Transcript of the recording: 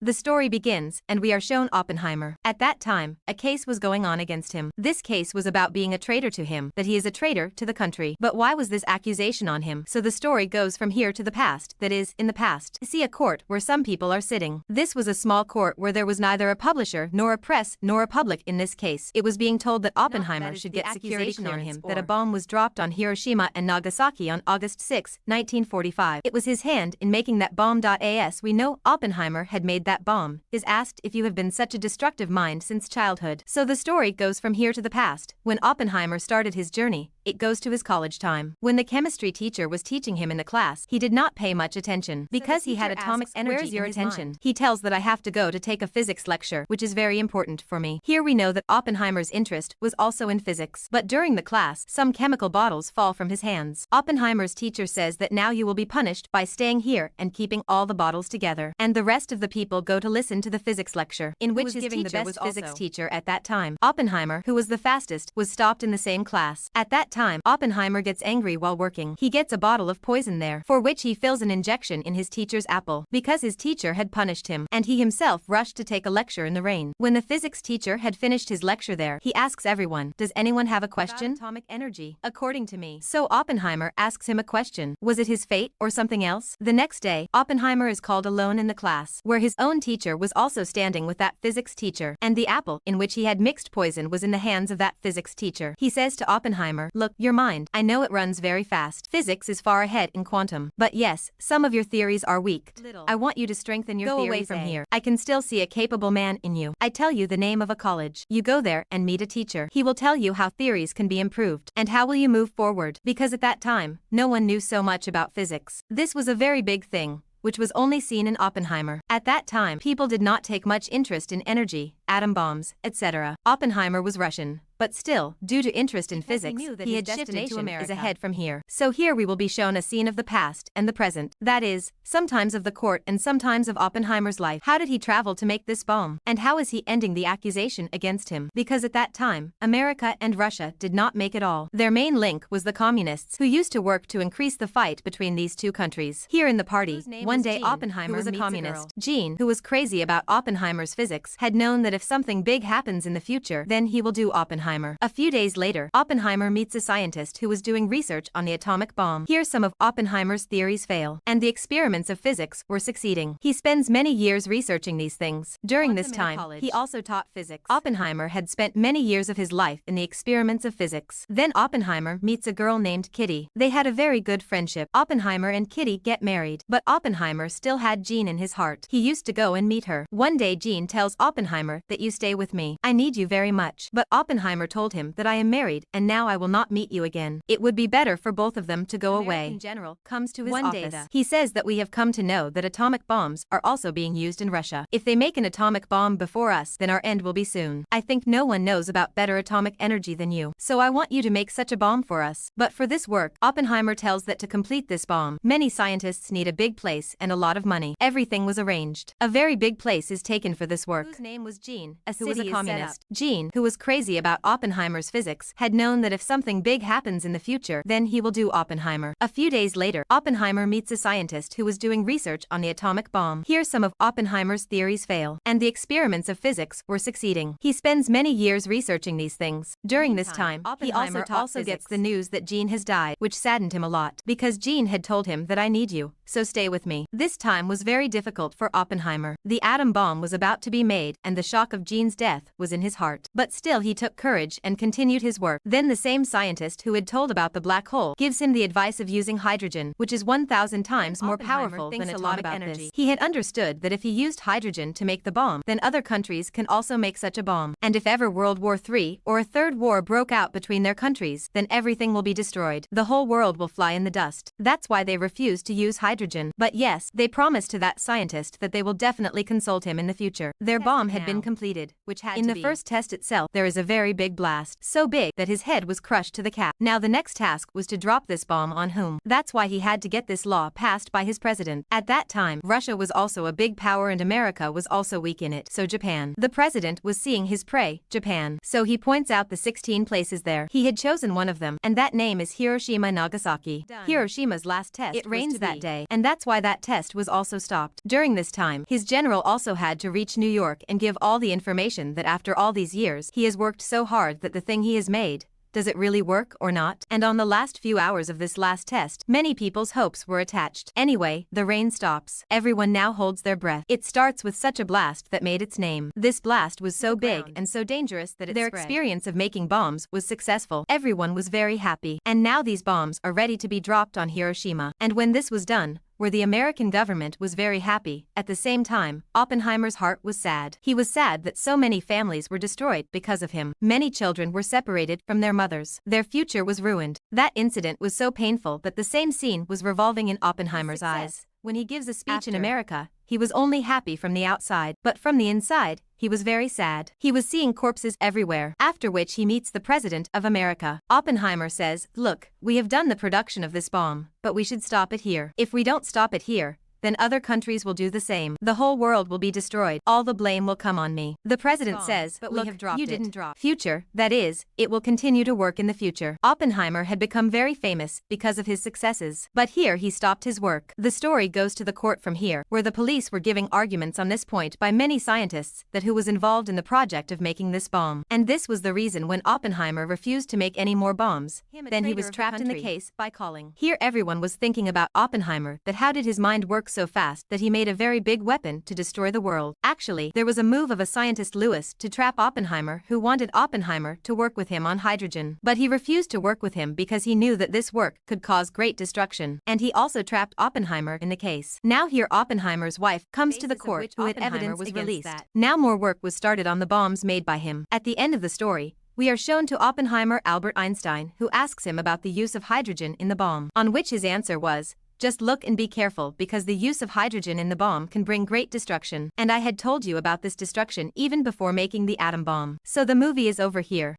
The story begins, and we are shown Oppenheimer. At that time, a case was going on against him. This case was about being a traitor to him, that he is a traitor to the country. But why was this accusation on him? So the story goes from here to the past, that is, in the past. See a court where some people are sitting. This was a small court where there was neither a publisher nor a press nor a public in this case. It was being told that Oppenheimer should get security on him, that a bomb was dropped on Hiroshima and Nagasaki on August 6, 1945. It was his hand in making that bomb. As we know, Oppenheimer had made that bomb, is asked if you have been such a destructive mind since childhood. So the story goes from here to the past. When Oppenheimer started his journey, it goes to his college time. When the chemistry teacher was teaching him in the class, he did not pay much attention. Because he had atomic energy. Where's your attention? He tells that I have to go to take a physics lecture, which is very important for me. Here we know that Oppenheimer's interest was also in physics. But during the class, some chemical bottles fall from his hands. Oppenheimer's teacher says that now you will be punished by staying here and keeping all the bottles together. And the rest of the people go to listen to the physics lecture, in which his teacher was physics teacher at that time. Oppenheimer, who was the fastest, was stopped in the same class. At that time, Oppenheimer gets angry while working. He gets a bottle of poison there, for which he fills an injection in his teacher's apple, because his teacher had punished him, and he himself rushed to take a lecture in the rain. When the physics teacher had finished his lecture there, he asks everyone, does anyone have a question? About atomic energy, according to me. So Oppenheimer asks him a question. Was it his fate or something else? The next day, Oppenheimer is called alone in the class, where his own teacher was also standing with that physics teacher, and the apple in which he had mixed poison was in the hands of that physics teacher. He says to Oppenheimer, look, your mind, I know it runs very fast. Physics is far ahead in quantum. But yes, some of your theories are weak. I want you to strengthen your theories. Go away from here. I can still see a capable man in you. I tell you the name of a college. You go there and meet a teacher. He will tell you how theories can be improved. And how will you move forward? Because at that time, no one knew so much about physics. This was a very big thing, which was only seen in Oppenheimer. At that time, people did not take much interest in energy, atom bombs, etc. Oppenheimer was Russian, but still, due to interest in physics, he had shifted to America. Is ahead from here. So here we will be shown a scene of the past and the present. That is, sometimes of the court and sometimes of Oppenheimer's life. How did he travel to make this bomb? And how is he ending the accusation against him? Because at that time, America and Russia did not make it all. Their main link was the communists, who used to work to increase the fight between these two countries. Here in the party, one day Oppenheimer was a communist. Jean, who was crazy about Oppenheimer's physics, had known that if something big happens in the future, then he will do Oppenheimer. A few days later, Oppenheimer meets a scientist who was doing research on the atomic bomb. Here some of Oppenheimer's theories fail, and the experiments of physics were succeeding. He spends many years researching these things. During this time, he also taught physics. Oppenheimer had spent many years of his life in the experiments of physics. Then Oppenheimer meets a girl named Kitty. They had a very good friendship. Oppenheimer and Kitty get married, but Oppenheimer still had Jean in his heart. He used to go and meet her. One day Jean tells Oppenheimer that you stay with me. I need you very much. But Oppenheimer told him that I am married and now I will not meet you again. It would be better for both of them to go away. General comes to his office. He says that we have come to know that atomic bombs are also being used in Russia. If they make an atomic bomb before us, then our end will be soon. I think no one knows about better atomic energy than you. So I want you to make such a bomb for us. But for this work, Oppenheimer tells that to complete this bomb, many scientists need a big place and a lot of money. Everything was arranged. A very big place is taken for this work. Whose name was Jean, who was a communist. Jean, who was crazy about Oppenheimer's physics, had known that if something big happens in the future, then he will do Oppenheimer. A few days later, Oppenheimer meets a scientist who was doing research on the atomic bomb. Here some of Oppenheimer's theories fail, and the experiments of physics were succeeding. He spends many years researching these things. During this time, he also gets the news that Jean has died, which saddened him a lot, because Jean had told him that I need you, so stay with me. This time was very difficult for Oppenheimer. The atom bomb was about to be made, and the shock of Jean's death was in his heart. But still he took courage and continued his work. Then the same scientist who had told about the black hole gives him the advice of using hydrogen, which is 1,000 times more powerful than atomic energy. He had understood that if he used hydrogen to make the bomb, then other countries can also make such a bomb. And if ever World War III or a third war broke out between their countries, then everything will be destroyed. The whole world will fly in the dust. That's why they refused to use hydrogen. But yes, they promised to that scientist that they will definitely consult him in the future. Their bomb had been completed, which had in the first test itself, there is a very big big blast, so big that his head was crushed to the cap. Now the next task was to drop this bomb on whom. That's why he had to get this law passed by his president. At that time, Russia was also a big power and America was also weak in it, so Japan. The president was seeing his prey, Japan. So he points out the 16 places there. He had chosen one of them, and that name is Hiroshima Nagasaki. Done. Hiroshima's last test. It rains that day, and that's why that test was also stopped. During this time, his general also had to reach New York and give all the information that after all these years, he has worked so hard that the thing he has made, does it really work or not? And on the last few hours of this last test, many people's hopes were attached. Anyway, the rain stops. Everyone now holds their breath. It starts with such a blast that made its name. This blast was so big and so dangerous that their experience of making bombs was successful. Everyone was very happy. And now these bombs are ready to be dropped on Hiroshima. And when this was done, where the American government was very happy, at the same time, Oppenheimer's heart was sad. He was sad that so many families were destroyed because of him. Many children were separated from their mothers. Their future was ruined. That incident was so painful that the same scene was revolving in Oppenheimer's eyes. When he gives a speech in America, he was only happy from the outside, but from the inside, he was very sad. He was seeing corpses everywhere, after which he meets the President of America. Oppenheimer says, "Look, we have done the production of this bomb, but we should stop it here. If we don't stop it here, then other countries will do the same. The whole world will be destroyed. All the blame will come on me." The president says, "But we have dropped you didn't drop. Future, that is, it will continue to work in the future." Oppenheimer had become very famous because of his successes. But here he stopped his work. The story goes to the court from here, where the police were giving arguments on this point by many scientists that who was involved in the project of making this bomb. And this was the reason when Oppenheimer refused to make any more bombs. Then he was trapped in the case by calling. Here everyone was thinking about Oppenheimer, that how did his mind work so fast that he made a very big weapon to destroy the world. Actually, there was a move of a scientist Lewis to trap Oppenheimer who wanted Oppenheimer to work with him on hydrogen. But he refused to work with him because he knew that this work could cause great destruction. And he also trapped Oppenheimer in the case. Now here Oppenheimer's wife comes to the court who had evidence was released. Now more work was started on the bombs made by him. At the end of the story, we are shown to Oppenheimer Albert Einstein who asks him about the use of hydrogen in the bomb, on which his answer was, "Just look and be careful because the use of hydrogen in the bomb can bring great destruction. And I had told you about this destruction even before making the atom bomb." So the movie is over here.